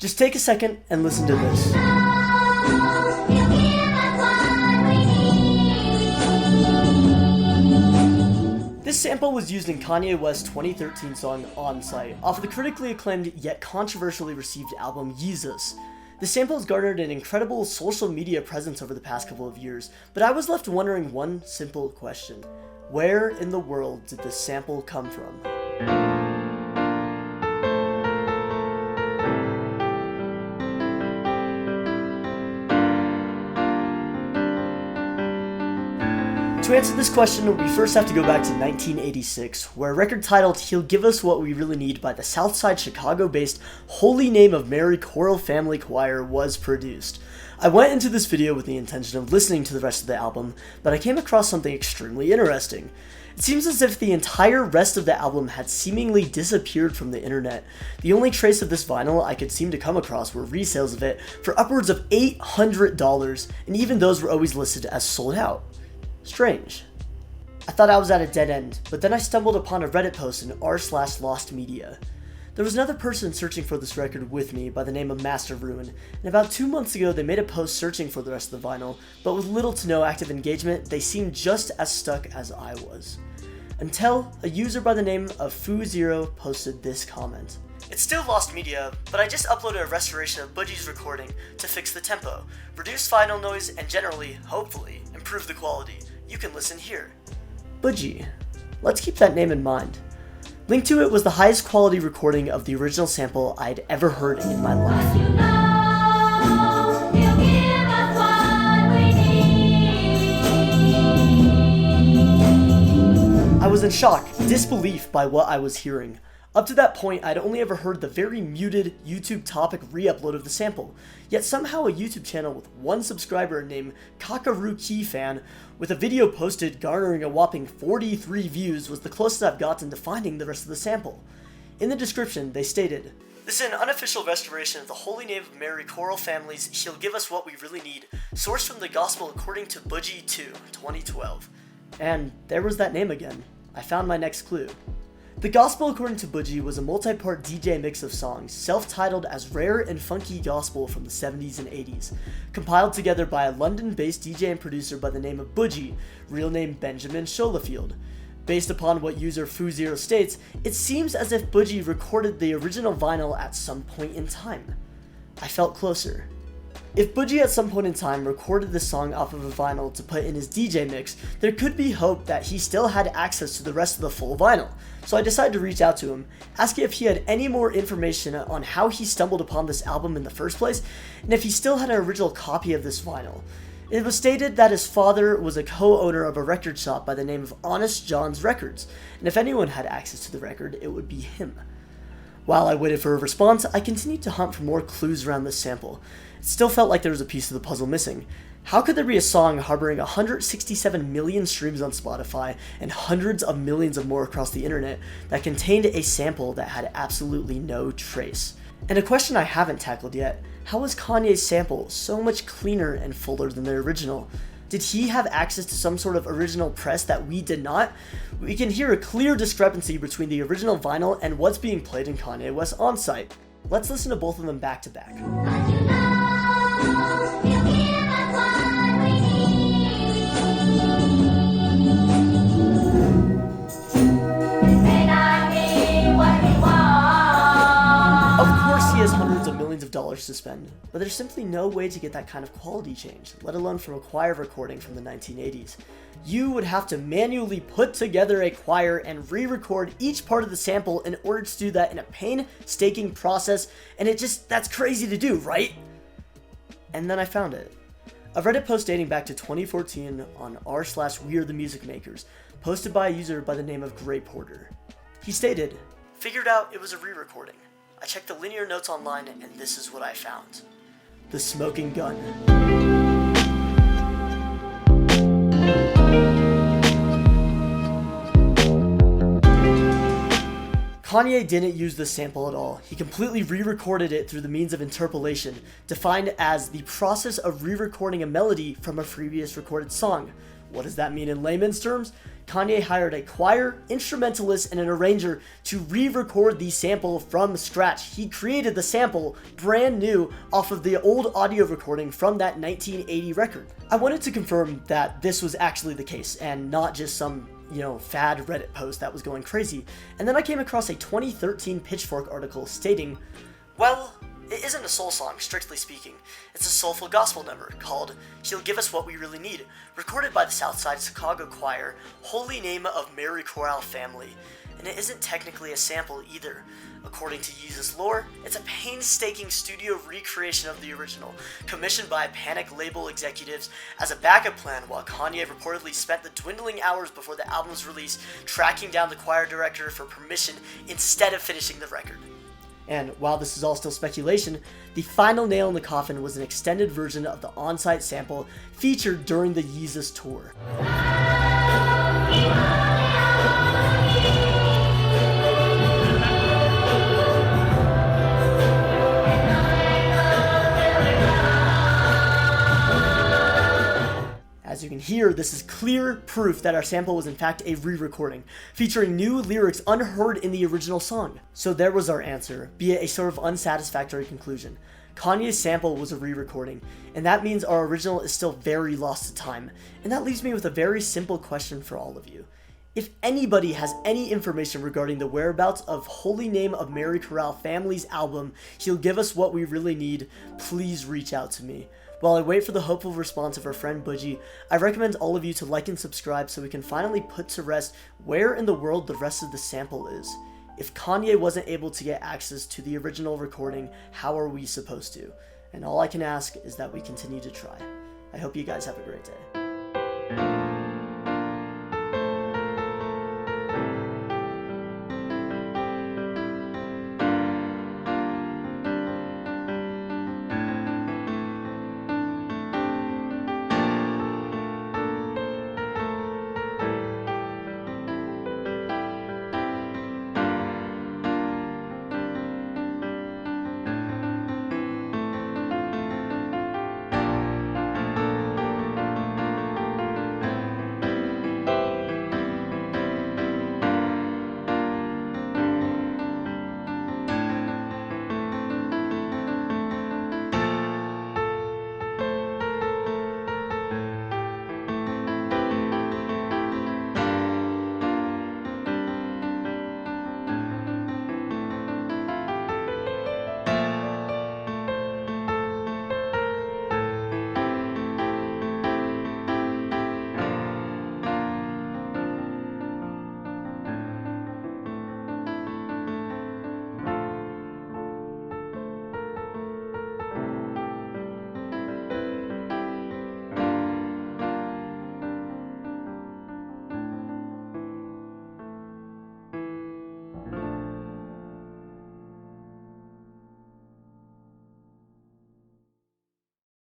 Just take a second and listen to this. This sample was used in Kanye West's 2013 song On Site, off of the critically acclaimed yet controversially received album Yeezus. The sample has garnered an incredible social media presence over the past couple of years, but I was left wondering one simple question. Where in the world did this sample come from? To answer this question, we first have to go back to 1986, where a record titled He'll Give Us What We Really Need by the Southside Chicago-based Holy Name of Mary Choral Family Choir was produced. I went into this video with the intention of listening to the rest of the album, but I came across something extremely interesting. It seems as if the entire rest of the album had seemingly disappeared from the internet. The only trace of this vinyl I could seem to come across were resales of it for upwards of $800, and even those were always listed as sold out. Strange. I thought I was at a dead end, but then I stumbled upon a Reddit post in r/lostmedia. There was another person searching for this record with me by the name of Master Ruin, and about 2 months ago they made a post searching for the rest of the vinyl, but with little to no active engagement, they seemed just as stuck as I was. Until a user by the name of Foo0 posted this comment. It's still lost media, but I just uploaded a restoration of Budgie's recording to fix the tempo, reduce vinyl noise, and generally, hopefully, improve the quality. You can listen here. Budgie. Let's keep that name in mind. Linked to it was the highest quality recording of the original sample I'd ever heard in my life. I was in shock, disbelief by what I was hearing. Up to that point, I'd only ever heard the very muted YouTube topic re-upload of the sample, yet somehow a YouTube channel with one subscriber named Kakaru Fan with a video posted garnering a whopping 43 views was the closest I've gotten to finding the rest of the sample. In the description, they stated, "This is an unofficial restoration of the Holy Name of Mary choral family's He'll Give Us What We Really Need, sourced from the Gospel According to Budgie 2, 2012. And there was that name again. I found my next clue. The Gospel According to Budgie was a multi-part DJ mix of songs, self-titled as Rare and Funky Gospel from the 70s and 80s, compiled together by a London-based DJ and producer by the name of Budgie, real name Benjamin Scholefield. Based upon what user Foo0 states, it seems as if Budgie recorded the original vinyl at some point in time. I felt closer. If Budgie at some point in time recorded this song off of a vinyl to put in his DJ mix, there could be hope that he still had access to the rest of the full vinyl. So I decided to reach out to him, asking if he had any more information on how he stumbled upon this album in the first place, and if he still had an original copy of this vinyl. It was stated that his father was a co-owner of a record shop by the name of Honest John's Records, and if anyone had access to the record, it would be him. While I waited for a response, I continued to hunt for more clues around this sample. It still felt like there was a piece of the puzzle missing. How could there be a song harboring 167 million streams on Spotify and hundreds of millions of more across the internet that contained a sample that had absolutely no trace? And a question I haven't tackled yet, how was Kanye's sample so much cleaner and fuller than the original? Did he have access to some sort of original press that we did not? We can hear a clear discrepancy between the original vinyl and what's being played in Kanye West's On Site. Let's listen to both of them back to back. Dollars to spend, but there's simply no way to get that kind of quality change, let alone from a choir recording from the 1980s. You would have to manually put together a choir and re-record each part of the sample in order to do that in a painstaking process, and that's crazy to do, right? And then I found it. A Reddit post dating back to 2014 on r/WeAreTheMusicMakers, posted by a user by the name of Gray Porter. He stated, "Figured out it was a re-recording. I checked the linear notes online, and this is what I found. The Smoking Gun." Kanye didn't use this sample at all. He completely re-recorded it through the means of interpolation, defined as the process of re-recording a melody from a previous recorded song. What does that mean in layman's terms? Kanye hired a choir, instrumentalist, and an arranger to re-record the sample from scratch. He created the sample brand new off of the old audio recording from that 1980 record. I wanted to confirm that this was actually the case and not just some fad Reddit post that was going crazy. And then I came across a 2013 Pitchfork article stating, well, it isn't a soul song, strictly speaking. It's a soulful gospel number called He'll Give Us What We Really Need, recorded by the Southside Chicago Choir, Holy Name of Mary Chorale Family. And it isn't technically a sample either. According to Yeezus lore, it's a painstaking studio recreation of the original, commissioned by Panic label executives as a backup plan while Kanye reportedly spent the dwindling hours before the album's release tracking down the choir director for permission instead of finishing the record. And while this is all still speculation, the final nail in the coffin was an extended version of the on-site sample featured during the Yeezus tour. As you can hear, this is clear proof that our sample was in fact a re-recording, featuring new lyrics unheard in the original song. So there was our answer, be it a sort of unsatisfactory conclusion. Kanye's sample was a re-recording, and that means our original is still very lost to time. And that leaves me with a very simple question for all of you. If anybody has any information regarding the whereabouts of Holy Name of Mary Chorale Family's album, He'll Give Us What We Really Need, please reach out to me. While I wait for the hopeful response of our friend Budgie, I recommend all of you to like and subscribe so we can finally put to rest where in the world the rest of the sample is. If Kanye wasn't able to get access to the original recording, how are we supposed to? And all I can ask is that we continue to try. I hope you guys have a great day.